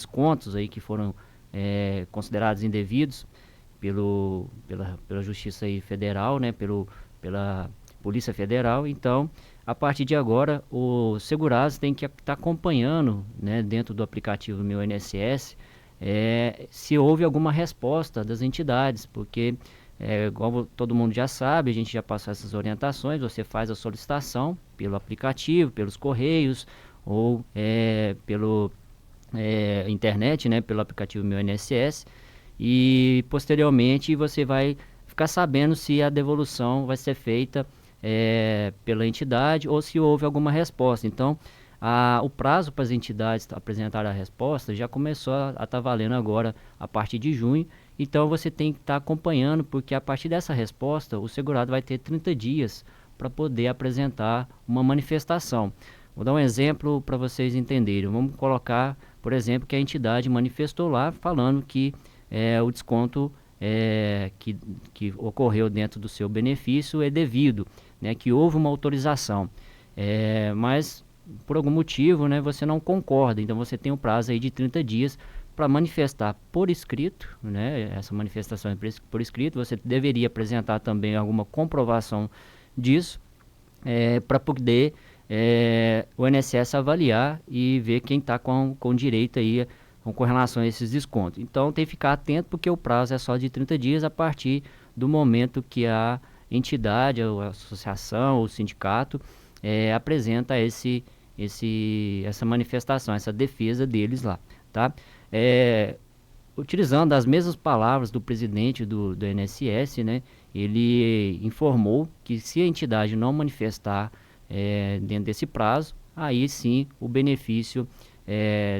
descontos aí que foram considerados indevidos pela Justiça aí Federal, né, pela Polícia Federal. Então, a partir de agora, o segurado tem que estar acompanhando, né, dentro do aplicativo Meu INSS, se houve alguma resposta das entidades, porque igual todo mundo já sabe, a gente já passou essas orientações, você faz a solicitação pelo aplicativo, pelos correios ou pelo internet, né, pelo aplicativo Meu INSS, e posteriormente você vai ficar sabendo se a devolução vai ser feita pela entidade ou se houve alguma resposta. Então, o prazo para as entidades apresentar a resposta já começou a estar valendo agora a partir de junho. Então, você tem que estar acompanhando, porque a partir dessa resposta, o segurado vai ter 30 dias para poder apresentar uma manifestação. Vou dar um exemplo para vocês entenderem. Vamos colocar, por exemplo, que a entidade manifestou lá falando que o desconto que ocorreu dentro do seu benefício é devido, né, que houve uma autorização, mas por algum motivo, né, você não concorda. Então você tem um prazo aí de 30 dias para manifestar por escrito, né, essa manifestação é por escrito. Você deveria apresentar também alguma comprovação disso, para poder o INSS avaliar e ver quem está com direito aí com relação a esses descontos. Então tem que ficar atento, porque o prazo é só de 30 dias a partir do momento que a entidade, a associação, o sindicato apresenta essa manifestação, essa defesa deles lá, tá? Utilizando as mesmas palavras do presidente do INSS, né, ele informou que se a entidade não manifestar dentro desse prazo, aí sim o benefício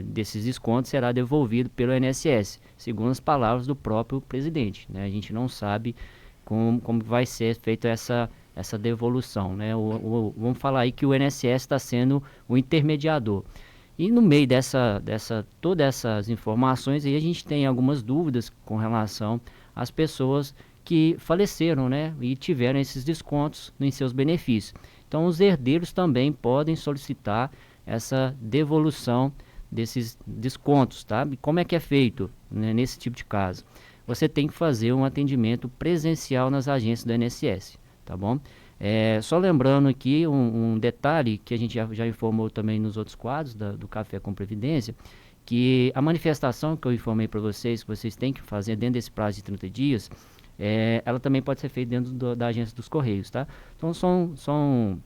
desses descontos será devolvido pelo INSS, segundo as palavras do próprio presidente, né? A gente não sabe como vai ser feita essa devolução, né? Vamos falar aí que o INSS está sendo o intermediador. E no meio todas essas informações aí, a gente tem algumas dúvidas com relação às pessoas que faleceram, né, e tiveram esses descontos em seus benefícios. Então, os herdeiros também podem solicitar essa devolução desses descontos, tá? E como é que é feito, né, nesse tipo de caso? Você tem que fazer um atendimento presencial nas agências do INSS, tá bom? Só lembrando aqui um detalhe que a gente já informou também nos outros quadros do Café com Previdência, que a manifestação que eu informei para vocês, que vocês têm que fazer dentro desse prazo de 30 dias, ela também pode ser feita dentro da agência dos Correios, tá? Então são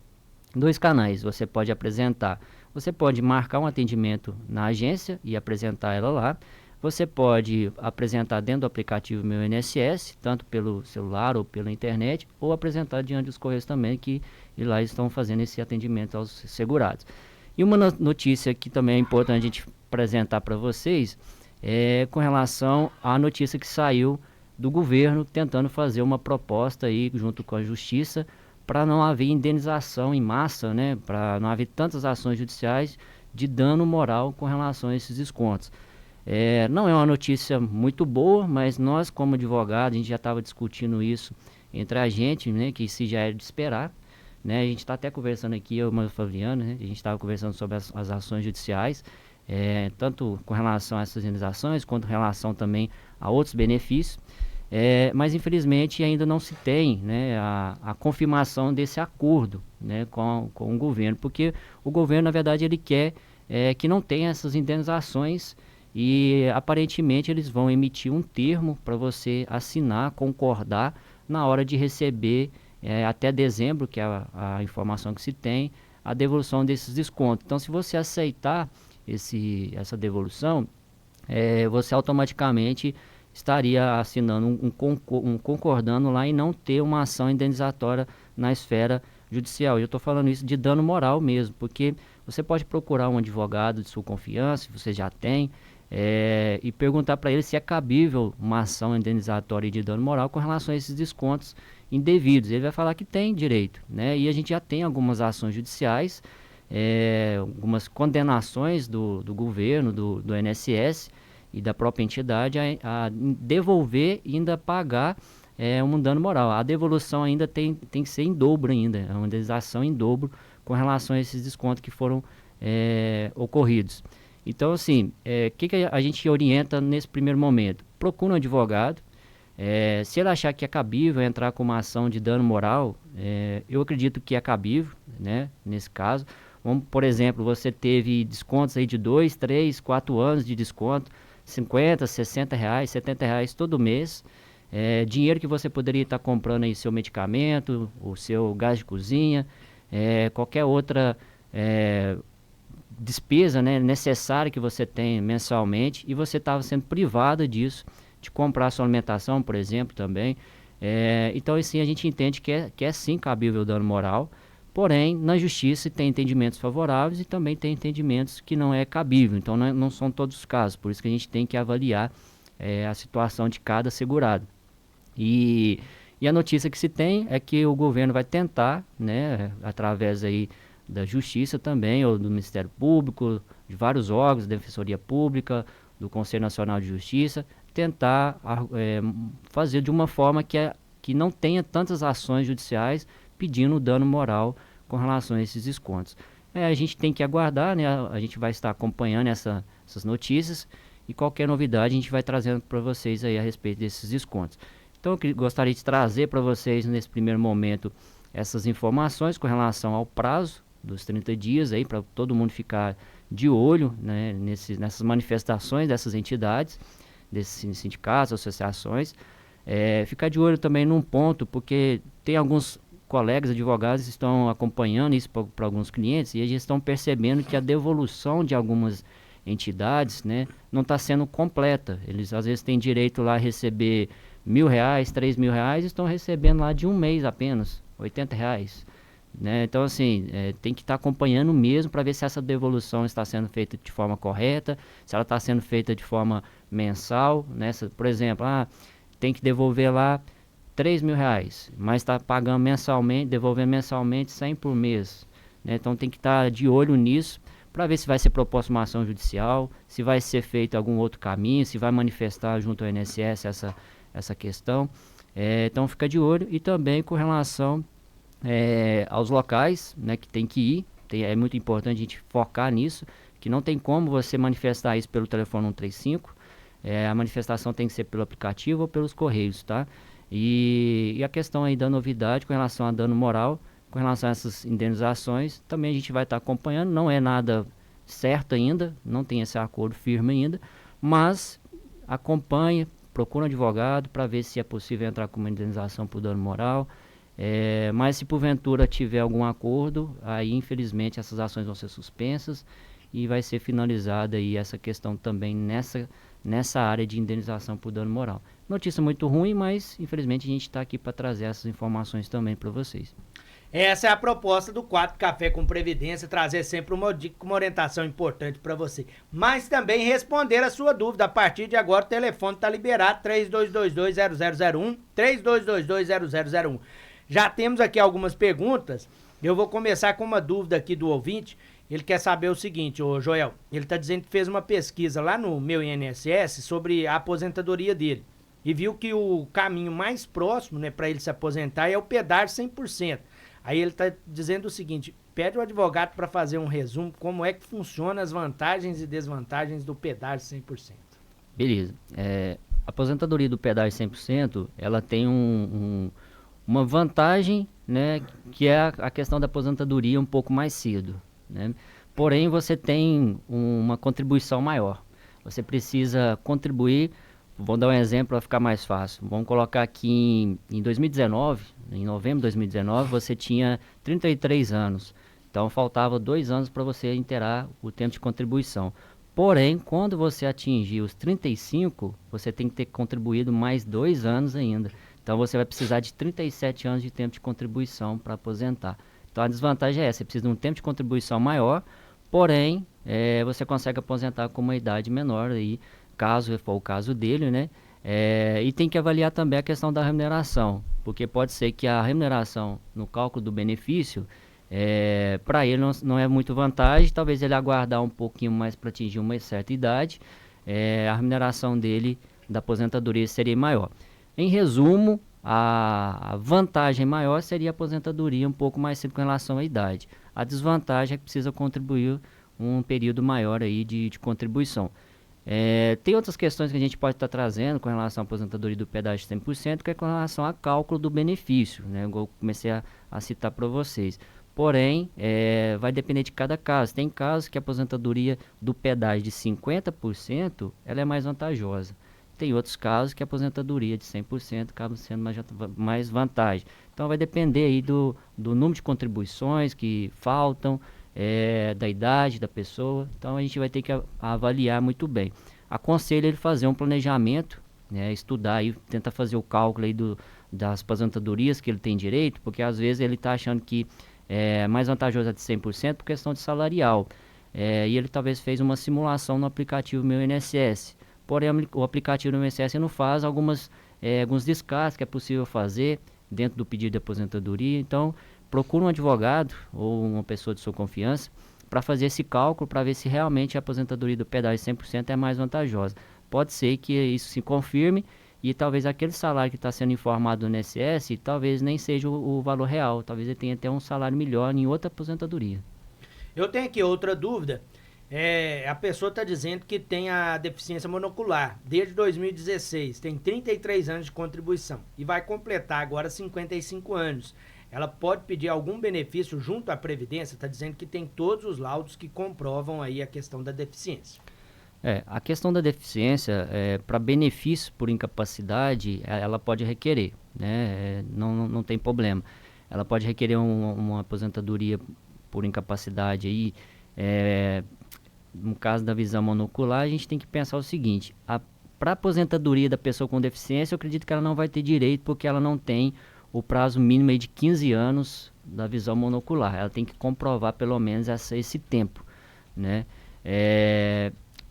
dois canais. Você pode apresentar, você pode marcar um atendimento na agência e apresentar ela lá. Você pode apresentar dentro do aplicativo Meu INSS, tanto pelo celular ou pela internet, ou apresentar diante dos Correios também, que lá estão fazendo esse atendimento aos segurados. E uma notícia que também é importante a gente apresentar para vocês com relação à notícia que saiu do governo tentando fazer uma proposta aí junto com a Justiça para não haver indenização em massa, né, para não haver tantas ações judiciais de dano moral com relação a esses descontos. Não é uma notícia muito boa, mas nós, como advogados, a gente já estava discutindo isso entre a gente, né, que se já era de esperar, né? A gente está até conversando aqui, eu e o Fabiano, né, a gente estava conversando sobre as ações judiciais, tanto com relação a essas indenizações, quanto com relação também a outros benefícios. Mas infelizmente ainda não se tem, né, a confirmação desse acordo, né, com o governo, porque o governo, na verdade, ele quer que não tenha essas indenizações. E aparentemente eles vão emitir um termo para você assinar, concordar na hora de receber até dezembro, que é a informação que se tem, a devolução desses descontos. Então, se você aceitar essa devolução, você automaticamente estaria assinando concordando lá, e não ter uma ação indenizatória na esfera judicial. E eu estou falando isso de dano moral mesmo, porque você pode procurar um advogado de sua confiança, se você já tem, e perguntar para ele se é cabível uma ação indenizatória de dano moral com relação a esses descontos indevidos. Ele vai falar que tem direito, né? E a gente já tem algumas ações judiciais, algumas condenações do governo, do INSS e da própria entidade a devolver e ainda pagar um dano moral. A devolução ainda tem que ser em dobro ainda, é uma indenização em dobro com relação a esses descontos que foram ocorridos. Então, assim, que a gente orienta nesse primeiro momento? Procura um advogado. Se ele achar que é cabível entrar com uma ação de dano moral, eu acredito que é cabível, né, nesse caso. Vamos, por exemplo, você teve descontos aí de 2, 3, 4 anos de desconto, 50, 60 reais, 70 reais todo mês. Dinheiro que você poderia estar comprando aí seu medicamento, o seu gás de cozinha, qualquer outra despesa, né, necessária que você tem mensalmente, e você estava sendo privado disso, de comprar sua alimentação, por exemplo, também. Então, assim, a gente entende que é sim cabível o dano moral, porém, na justiça tem entendimentos favoráveis e também tem entendimentos que não é cabível. Então, não são todos os casos, por isso que a gente tem que avaliar a situação de cada segurado. E a notícia que se tem é que o governo vai tentar, né, através aí da Justiça também, ou do Ministério Público, de vários órgãos, da Defensoria Pública, do Conselho Nacional de Justiça, tentar fazer de uma forma que não tenha tantas ações judiciais pedindo dano moral com relação a esses descontos. A gente tem que aguardar, né? A gente vai estar acompanhando essas notícias e qualquer novidade a gente vai trazendo para vocês aí a respeito desses descontos. Então eu gostaria de trazer para vocês nesse primeiro momento essas informações com relação ao prazo dos 30 dias aí, para todo mundo ficar de olho, né, nessas manifestações dessas entidades, desses sindicatos, associações. Ficar de olho também num ponto, porque tem alguns colegas advogados que estão acompanhando isso para alguns clientes e eles estão percebendo que a devolução de algumas entidades, né, não está sendo completa. Eles às vezes têm direito lá a receber R$ 1.000, R$ 3.000, e estão recebendo lá de um mês apenas, R$ 80. Né? Então, assim, tem que estar acompanhando mesmo para ver se essa devolução está sendo feita de forma correta, se ela está sendo feita de forma mensal, né? Por exemplo, tem que devolver lá R$ 3.000, mas está pagando mensalmente, devolvendo mensalmente 100 por mês. Né? Então tem que estar de olho nisso para ver se vai ser proposta uma ação judicial, se vai ser feito algum outro caminho, se vai manifestar junto ao INSS essa questão. Então fica de olho. E também com relação aos locais, né, que tem que ir. É muito importante a gente focar nisso, que não tem como você manifestar isso pelo telefone 135. A manifestação tem que ser pelo aplicativo ou pelos correios, tá? E a questão aí da novidade com relação a dano moral, com relação a essas indenizações, também a gente vai estar acompanhando. Não é nada certo ainda, não tem esse acordo firme ainda, mas acompanhe, procure um advogado para ver se é possível entrar com uma indenização por dano moral. Mas se porventura tiver algum acordo, aí infelizmente essas ações vão ser suspensas e vai ser finalizada aí essa questão também nessa área de indenização por dano moral. Notícia muito ruim, mas infelizmente a gente está aqui para trazer essas informações também para vocês. Essa é a proposta do 4 Café com Previdência, trazer sempre uma dica, uma orientação importante para você. Mas também responder a sua dúvida. A partir de agora o telefone está liberado, 3222-0001, 3222-0001. Já temos aqui algumas perguntas. Eu vou começar com uma dúvida aqui do ouvinte. Ele quer saber o seguinte, ô Joel. Ele está dizendo que fez uma pesquisa lá no meu INSS sobre a aposentadoria dele. E viu que o caminho mais próximo, né, para ele se aposentar é o pedágio 100%. Aí ele está dizendo o seguinte, pede o advogado para fazer um resumo como é que funciona as vantagens e desvantagens do pedágio 100%. Beleza. A aposentadoria do pedágio 100%, ela tem uma vantagem, né, que é a questão da aposentadoria um pouco mais cedo, né? Porém, você tem uma contribuição maior. Você precisa contribuir. Vou dar um exemplo para ficar mais fácil. Vamos colocar aqui em 2019, em novembro de 2019, você tinha 33 anos. Então, faltava 2 anos para você inteirar o tempo de contribuição. Porém, quando você atingir os 35, você tem que ter contribuído mais 2 anos ainda. Então, você vai precisar de 37 anos de tempo de contribuição para aposentar. Então, a desvantagem é essa. Você precisa de um tempo de contribuição maior, porém, você consegue aposentar com uma idade menor aí, caso for o caso dele, né? E tem que avaliar também a questão da remuneração, porque pode ser que a remuneração no cálculo do benefício, para ele não é muito vantagem, talvez ele aguardar um pouquinho mais para atingir uma certa idade, a remuneração dele da aposentadoria seria maior. Em resumo, a vantagem maior seria a aposentadoria um pouco mais cedo com relação à idade. A desvantagem é que precisa contribuir um período maior aí de contribuição. Tem outras questões que a gente pode estar trazendo com relação à aposentadoria do pedágio 100%, que é com relação a cálculo do benefício, né? Igual eu comecei a citar para vocês. Porém, vai depender de cada caso. Tem casos que a aposentadoria do pedágio de 50% ela é mais vantajosa. Tem outros casos que a aposentadoria de 100% acaba sendo mais vantagem. Então vai depender aí do número de contribuições que faltam, da idade da pessoa. Então a gente vai ter que avaliar muito bem. Aconselho ele fazer um planejamento, né, estudar aí, tentar fazer o cálculo aí das aposentadorias que ele tem direito, porque às vezes ele está achando que é mais vantajoso a de 100% por questão de salarial. E ele talvez fez uma simulação no aplicativo Meu INSS. Porém, o aplicativo do INSS não faz alguns descartes que é possível fazer dentro do pedido de aposentadoria. Então, procure um advogado ou uma pessoa de sua confiança para fazer esse cálculo, para ver se realmente a aposentadoria do pedágio 100% é mais vantajosa. Pode ser que isso se confirme e talvez aquele salário que está sendo informado no INSS, talvez nem seja o valor real. Talvez ele tenha até um salário melhor em outra aposentadoria. Eu tenho aqui outra dúvida. A pessoa está dizendo que tem a deficiência monocular desde 2016, tem 33 anos de contribuição e vai completar agora 55 anos. Ela pode pedir algum benefício junto à Previdência? Está dizendo que tem todos os laudos que comprovam aí a questão da deficiência. A questão da deficiência, para benefício por incapacidade, ela pode requerer, né? Não tem problema. Ela pode requerer uma aposentadoria por incapacidade aí. No caso da visão monocular, a gente tem que pensar o seguinte: para a aposentadoria da pessoa com deficiência, eu acredito que ela não vai ter direito, porque ela não tem o prazo mínimo aí de 15 anos da visão monocular. Ela tem que comprovar pelo menos esse tempo, né?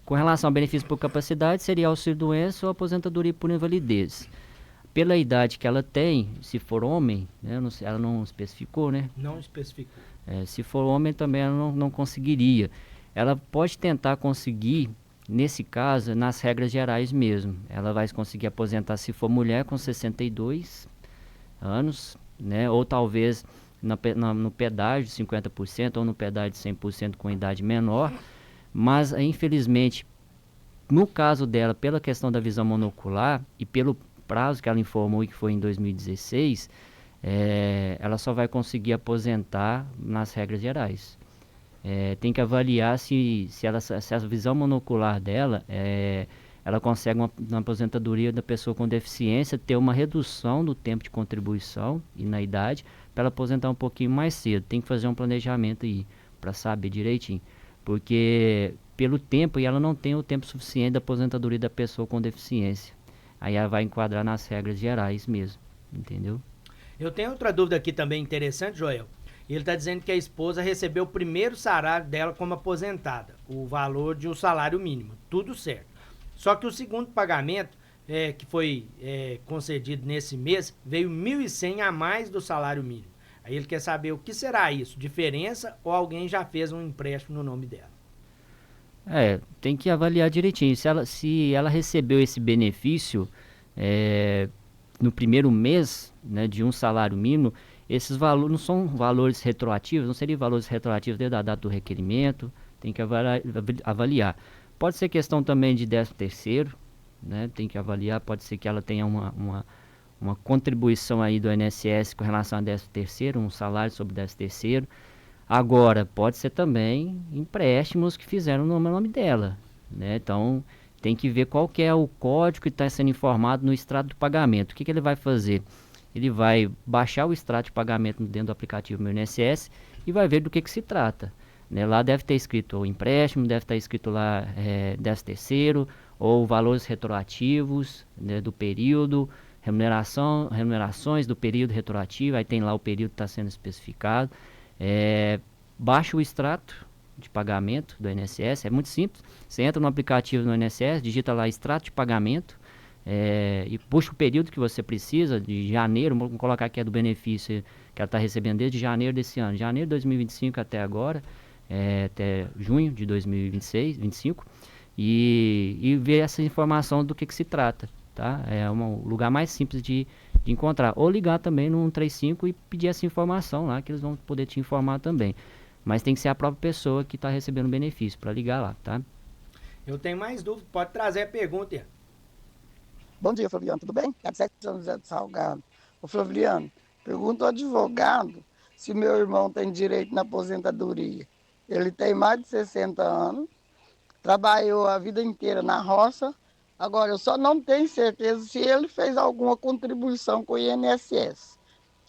Com relação ao benefício por capacidade, seria auxílio-doença ou aposentadoria por invalidez. Pela idade que ela tem, se for homem, né, ela não especificou, né? Não especificou. Se for homem também ela não conseguiria. Ela pode tentar conseguir, nesse caso, nas regras gerais mesmo. Ela vai conseguir aposentar se for mulher com 62 anos, né? Ou talvez no pedágio de 50% ou no pedágio de 100% com idade menor. Mas, infelizmente, no caso dela, pela questão da visão monocular e pelo prazo que ela informou que foi em 2016, ela só vai conseguir aposentar nas regras gerais. Tem que avaliar se a visão monocular dela, ela consegue uma aposentadoria da pessoa com deficiência, ter uma redução do tempo de contribuição e na idade, para ela aposentar um pouquinho mais cedo. Tem que fazer um planejamento aí, para saber direitinho. Porque pelo tempo, e ela não tem o tempo suficiente da aposentadoria da pessoa com deficiência. Aí ela vai enquadrar nas regras gerais mesmo, entendeu? Eu tenho outra dúvida aqui também interessante, Joel. Ele está dizendo que a esposa recebeu o primeiro salário dela como aposentada, o valor de um salário mínimo, tudo certo. Só que o segundo pagamento, que foi concedido nesse mês, veio 1.100 a mais do salário mínimo. Aí ele quer saber o que será isso, diferença ou alguém já fez um empréstimo no nome dela? Tem que avaliar direitinho. Se ela recebeu esse benefício no primeiro mês, né, de um salário mínimo, esses valores não são valores retroativos, não seriam valores retroativos desde a data do requerimento, tem que avaliar. Pode ser questão também de 13º, né, tem que avaliar, pode ser que ela tenha uma contribuição aí do INSS com relação a 13º, um salário sobre 13º. Agora, pode ser também empréstimos que fizeram no nome dela, né? Então, tem que ver qual que é o código que está sendo informado no extrato de pagamento. O que ele vai fazer? Ele vai baixar o extrato de pagamento dentro do aplicativo Meu INSS e vai ver do que se trata, né? Lá deve ter escrito o empréstimo, deve estar escrito lá 13º, ou valores retroativos, né, do período, remunerações do período retroativo, aí tem lá o período que está sendo especificado. Baixa o extrato de pagamento do INSS, é muito simples. Você entra no aplicativo do INSS, digita lá extrato de pagamento, e puxa o período que você precisa, de janeiro, vamos colocar que é do benefício que ela está recebendo desde janeiro desse ano, janeiro de 2025 até agora, até junho de 2025, e ver essa informação do que se trata, tá? É um lugar mais simples de encontrar, ou ligar também no 135 e pedir essa informação lá, que eles vão poder te informar também. mas tem que ser a própria pessoa que está recebendo o benefício para ligar lá, tá? Eu tenho mais dúvidas, pode trazer a pergunta, Ian. Bom dia, Flaviano, tudo bem? É de São José do Salgado. Ô, Flaviano, pergunta ao advogado se meu irmão tem direito na aposentadoria. Ele tem mais de 60 anos, trabalhou a vida inteira na roça, agora eu só não tenho certeza se ele fez alguma contribuição com o INSS.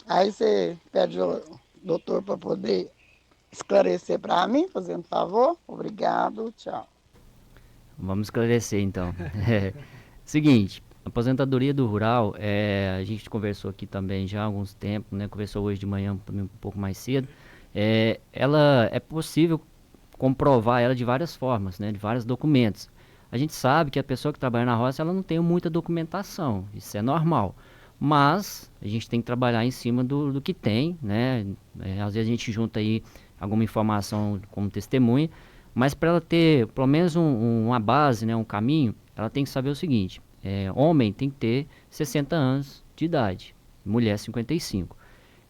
Aí você pede ao doutor para poder esclarecer para mim, fazendo favor. Obrigado, tchau. Vamos esclarecer então. Seguinte, a aposentadoria do rural, a gente conversou aqui também já há alguns tempos, né? Conversou hoje de manhã também um pouco mais cedo. Ela é possível comprovar ela de várias formas, né? De vários documentos. A gente sabe que a pessoa que trabalha na roça, ela não tem muita documentação, isso é normal. Mas a gente tem que trabalhar em cima do que tem, né? Às vezes a gente junta aí alguma informação como testemunha, mas para ela ter pelo menos uma base, né, um caminho, ela tem que saber o seguinte: homem tem que ter 60 anos de idade, mulher 55.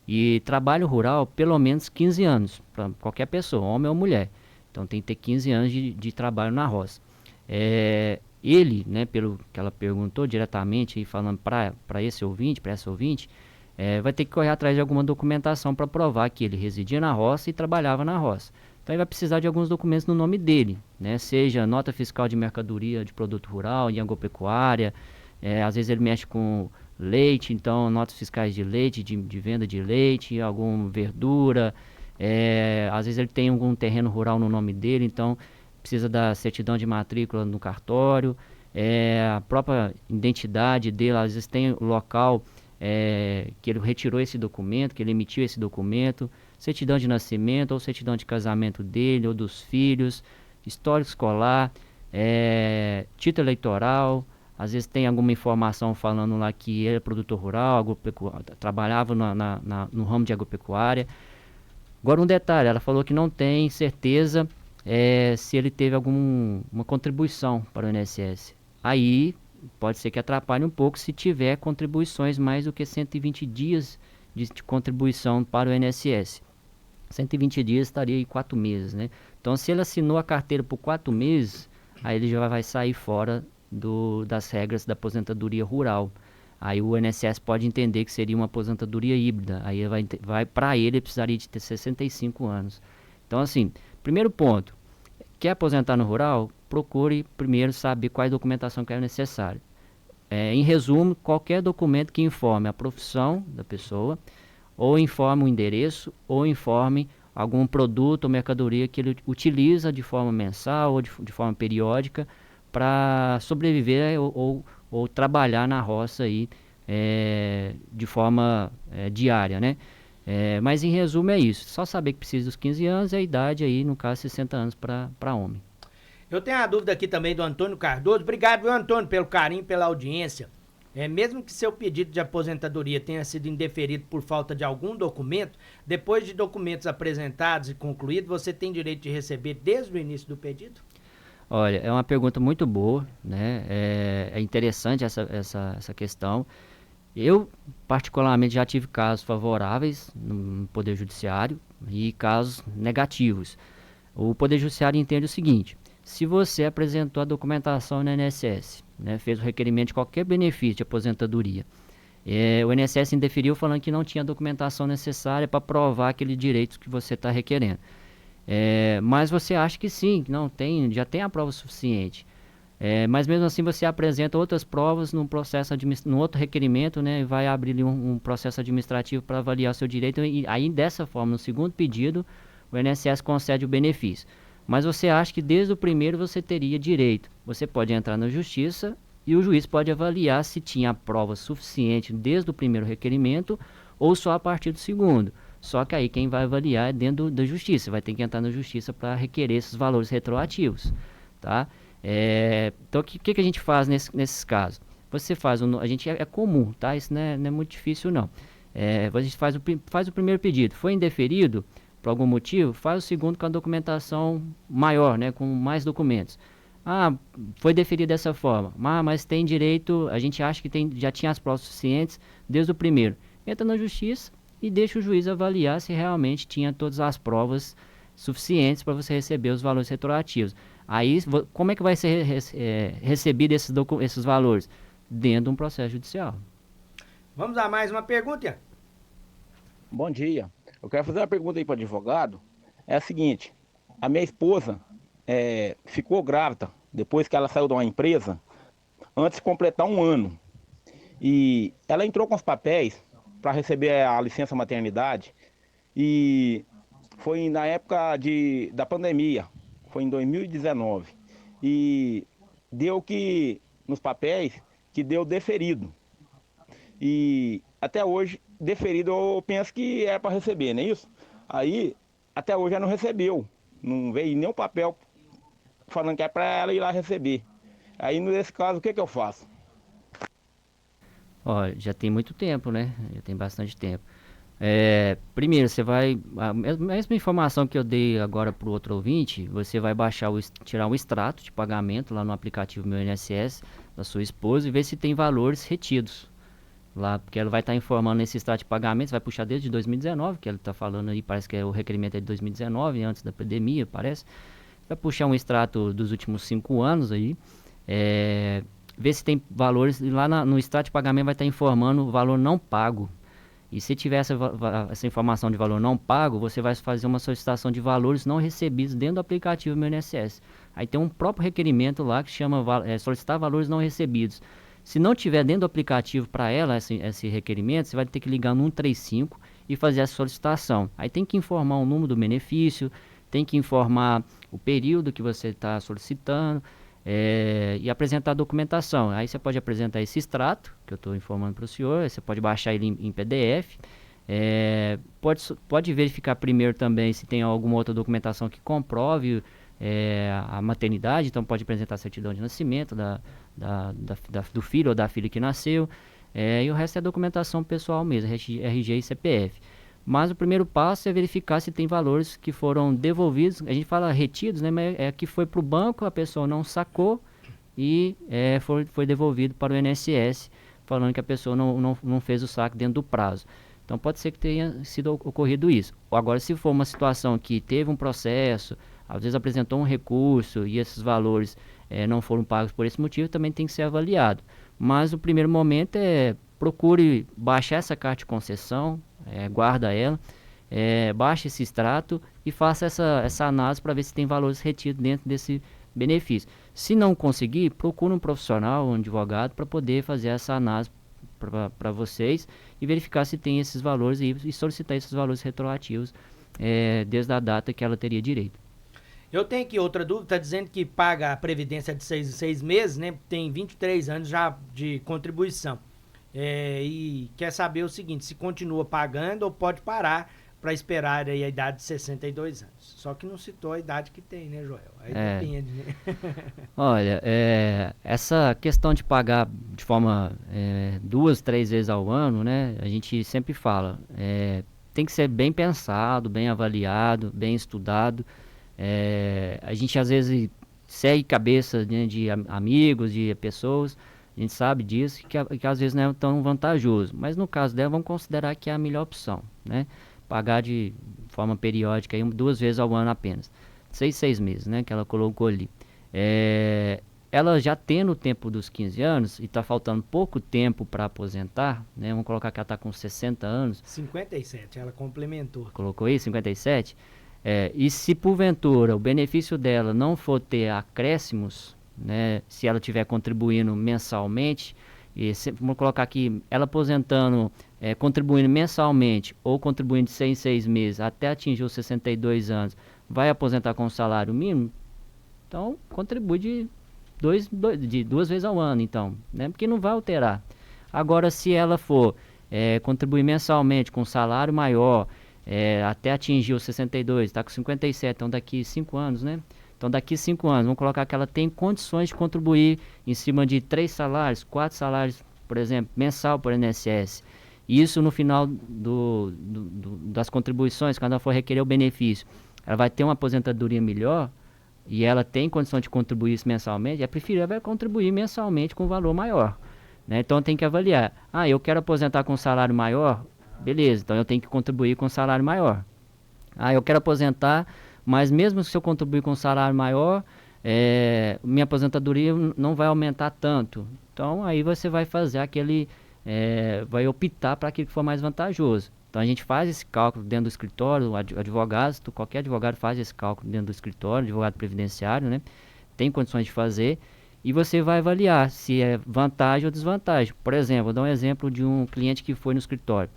E trabalho rural, pelo menos 15 anos, para qualquer pessoa, homem ou mulher. Então tem que ter 15 anos de trabalho na roça. Ele, né, pelo que ela perguntou diretamente, aí falando para esse ouvinte, para essa ouvinte, vai ter que correr atrás de alguma documentação para provar que ele residia na roça e trabalhava na roça. Então ele vai precisar de alguns documentos no nome dele, né? Seja nota fiscal de mercadoria de produto rural, em agropecuária, às vezes ele mexe com leite, então notas fiscais de leite, de venda de leite, alguma verdura, às vezes ele tem algum terreno rural no nome dele, então precisa da certidão de matrícula no cartório, a própria identidade dele, às vezes tem o local que ele retirou esse documento, que ele emitiu esse documento, certidão de nascimento ou certidão de casamento dele ou dos filhos, histórico escolar, título eleitoral, às vezes tem alguma informação falando lá que ele é produtor rural, trabalhava no ramo de agropecuária. Agora um detalhe, ela falou que não tem certeza se ele teve alguma contribuição para o INSS. Aí pode ser que atrapalhe um pouco se tiver contribuições mais do que 120 dias de contribuição para o INSS. 120 dias estaria aí 4 meses, né? Então, se ele assinou a carteira por 4 meses, aí ele já vai sair fora das regras da aposentadoria rural. Aí o INSS pode entender que seria uma aposentadoria híbrida. Aí para ele precisaria de ter 65 anos. Então, assim, primeiro ponto, quer aposentar no rural? Procure primeiro saber qual documentação que é necessária. Em resumo, qualquer documento que informe a profissão da pessoa, ou informe o endereço, ou informe algum produto ou mercadoria que ele utiliza de forma mensal ou de forma periódica para sobreviver ou trabalhar na roça aí, de forma diária, né? Mas em resumo é isso, só saber que precisa dos 15 anos e a idade aí, no caso 60 anos para homem. Eu tenho a dúvida aqui também do Antônio Cardoso. Obrigado, viu, Antônio, pelo carinho, pela audiência. Mesmo que seu pedido de aposentadoria tenha sido indeferido por falta de algum documento, depois de documentos apresentados e concluídos, você tem direito de receber desde o início do pedido? Olha, é uma pergunta muito boa, né? É interessante essa questão. Eu, particularmente, já tive casos favoráveis no Poder Judiciário e casos negativos. O Poder Judiciário entende o seguinte: se você apresentou a documentação no INSS, né, fez o requerimento de qualquer benefício de aposentadoria, o INSS indeferiu falando que não tinha a documentação necessária para provar aquele direito que você está requerendo. Mas você acha que sim, que não tem, já tem a prova suficiente. Mas mesmo assim você apresenta outras provas no outro requerimento, né, e vai abrir um processo administrativo para avaliar seu direito, e aí dessa forma, no segundo pedido, o INSS concede o benefício. Mas você acha que desde o primeiro você teria direito. Você pode entrar na justiça e o juiz pode avaliar se tinha prova suficiente desde o primeiro requerimento ou só a partir do segundo. Só que aí quem vai avaliar é dentro da justiça, vai ter que entrar na justiça para requerer esses valores retroativos, tá? Então o que a gente faz nesses casos? Você faz, a gente é comum, tá? Isso não é muito difícil não. A gente faz o primeiro pedido, foi indeferido por algum motivo, faz o segundo com a documentação maior, né, com mais documentos. Foi deferido dessa forma, mas tem direito, a gente acha que já tinha as provas suficientes desde o primeiro. Entra na justiça e deixa o juiz avaliar se realmente tinha todas as provas suficientes para você receber os valores retroativos. Aí, como é que vai ser recebido esses valores? Dentro de um processo judicial. Vamos a mais uma pergunta, Ian? Bom dia. Eu quero fazer uma pergunta aí para o advogado. É a seguinte: a minha esposa ficou grávida depois que ela saiu de uma empresa, antes de completar 1 ano. E ela entrou com os papéis para receber a licença maternidade e foi na época da pandemia, foi em 2019. E deu que, nos papéis, que deu deferido. E até hoje, deferido eu penso que é para receber, não é isso? Aí, até hoje ela não recebeu. Não veio nenhum papel falando que é para ela ir lá receber. Aí, nesse caso, o que eu faço? Ó, já tem muito tempo, né? Já tem bastante tempo. Primeiro, você vai... A mesma informação que eu dei agora para o outro ouvinte, você vai tirar um extrato de pagamento lá no aplicativo Meu INSS da sua esposa e ver se tem valores retidos lá, porque ela vai estar informando esse extrato de pagamento, vai puxar desde 2019, que ela está falando aí, parece que o requerimento é de 2019, antes da pandemia, parece. Vai puxar um extrato dos últimos 5 anos aí, ver se tem valores, e lá no extrato de pagamento vai estar informando o valor não pago. E se tiver essa informação de valor não pago, você vai fazer uma solicitação de valores não recebidos dentro do aplicativo Meu INSS. Aí tem um próprio requerimento lá que chama solicitar valores não recebidos. Se não tiver dentro do aplicativo para ela esse requerimento, você vai ter que ligar no 135 e fazer essa solicitação. Aí tem que informar o número do benefício, tem que informar o período que você está solicitando e apresentar a documentação. Aí você pode apresentar esse extrato, que eu estou informando para o senhor, você pode baixar ele em PDF. Pode verificar primeiro também se tem alguma outra documentação que comprove a maternidade, então pode apresentar a certidão de nascimento do filho ou da filha que nasceu, e o resto é documentação pessoal mesmo, RG e CPF. Mas o primeiro passo é verificar se tem valores que foram devolvidos, a gente fala retidos, né, mas que foi para o banco, a pessoa não sacou e foi devolvido para o INSS, falando que a pessoa não fez o saque dentro do prazo. Então pode ser que tenha sido ocorrido isso. Agora, se for uma situação que teve um processo, às vezes apresentou um recurso e esses valores não foram pagos por esse motivo, também tem que ser avaliado. Mas o primeiro momento procure baixar essa carta de concessão, guarda ela, baixe esse extrato e faça essa análise para ver se tem valores retidos dentro desse benefício. Se não conseguir, procure um profissional, um advogado, para poder fazer essa análise para vocês e verificar se tem esses valores e solicitar esses valores retroativos desde a data que ela teria direito. Eu tenho aqui outra dúvida, está dizendo que paga a previdência de 6 em 6 meses, né? Tem 23 anos já de contribuição. E quer saber o seguinte, se continua pagando ou pode parar para esperar aí a idade de 62 anos. Só que não citou a idade que tem, né, Joel? Aí depende, né? Olha, essa questão de pagar de forma 2, 3 vezes ao ano, né? A gente sempre fala, tem que ser bem pensado, bem avaliado, bem estudado. A gente às vezes segue cabeça, né, de amigos, de pessoas, a gente sabe disso, que às vezes não é tão vantajoso, mas no caso dela vamos considerar que é a melhor opção, né? Pagar de forma periódica, aí, 2 vezes ao ano apenas, 6 meses, né, que ela colocou ali. Ela já tendo o tempo dos 15 anos e está faltando pouco tempo para aposentar, né, vamos colocar que ela está com 60 anos. 57, ela complementou. Colocou aí, 57? E se porventura o benefício dela não for ter acréscimos, né, se ela estiver contribuindo mensalmente, vamos colocar aqui, ela aposentando, contribuindo mensalmente ou contribuindo de 6 em 6 meses até atingir os 62 anos, vai aposentar com salário mínimo, então contribui de 2 vezes ao ano, então, né, porque não vai alterar. Agora, se ela for contribuir mensalmente com salário maior, até atingir os 62, está com 57, então daqui 5 anos, né? Então daqui 5 anos, vamos colocar que ela tem condições de contribuir em cima de 3 salários, 4 salários, por exemplo, mensal por INSS. Isso no final das contribuições, quando ela for requerer o benefício, ela vai ter uma aposentadoria melhor e ela tem condição de contribuir isso mensalmente, é preferível ela contribuir mensalmente com um valor maior, né? Então tem que avaliar, eu quero aposentar com um salário maior, beleza, então eu tenho que contribuir com um salário maior. Eu quero aposentar mas mesmo se eu contribuir com um salário maior, minha aposentadoria não vai aumentar tanto. Então aí você vai fazer vai optar para aquilo que for mais vantajoso. Então a gente faz esse cálculo dentro do escritório, qualquer advogado faz esse cálculo dentro do escritório, advogado previdenciário, né? Tem condições de fazer, e você vai avaliar se é vantagem ou desvantagem. Por exemplo, vou dar um exemplo de um cliente que foi no escritório.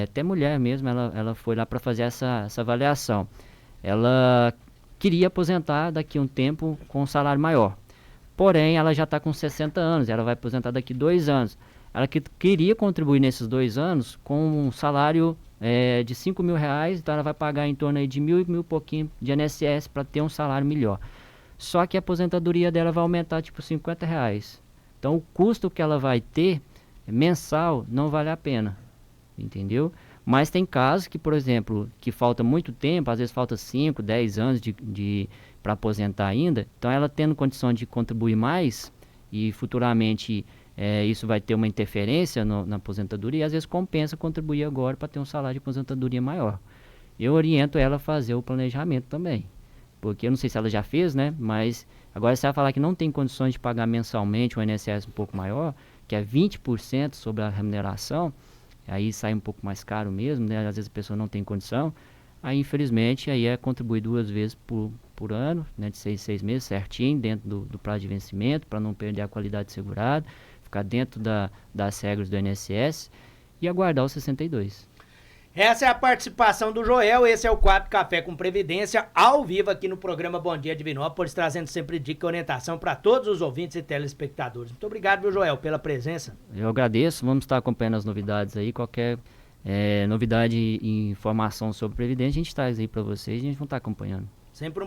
Até mulher mesmo, ela foi lá para fazer essa avaliação. Ela queria aposentar daqui a um tempo com um salário maior. Porém, ela já está com 60 anos, ela vai aposentar daqui 2 anos. Ela queria contribuir nesses 2 anos com um salário de R$ 5.000, então ela vai pagar em torno aí de mil e pouquinho de INSS para ter um salário melhor. Só que a aposentadoria dela vai aumentar tipo R$ 50. Então o custo que ela vai ter mensal não vale a pena, entendeu? Mas tem casos que, por exemplo, que falta muito tempo, às vezes falta 5, 10 anos para aposentar ainda. Então ela tendo condição de contribuir mais e futuramente isso vai ter uma interferência na aposentadoria, e às vezes compensa contribuir agora para ter um salário de aposentadoria maior. Eu oriento ela a fazer o planejamento também. Porque eu não sei se ela já fez, né? Mas agora se ela falar que não tem condições de pagar mensalmente um INSS um pouco maior, que é 20% sobre a remuneração, aí sai um pouco mais caro mesmo, né? Às vezes a pessoa não tem condição. Aí, infelizmente, aí contribuir 2 vezes por ano, né? De 6 meses, certinho, dentro do prazo de vencimento, para não perder a qualidade segurada, ficar dentro das regras do INSS e aguardar os 62. Essa é a participação do Joel, esse é o quadro Café com Previdência, ao vivo aqui no programa Bom Dia Divinópolis, trazendo sempre dica e orientação para todos os ouvintes e telespectadores. Muito obrigado, viu, Joel, pela presença. Eu agradeço, vamos estar acompanhando as novidades aí, qualquer novidade e informação sobre Previdência, a gente traz aí para vocês e a gente vai estar acompanhando. Sempre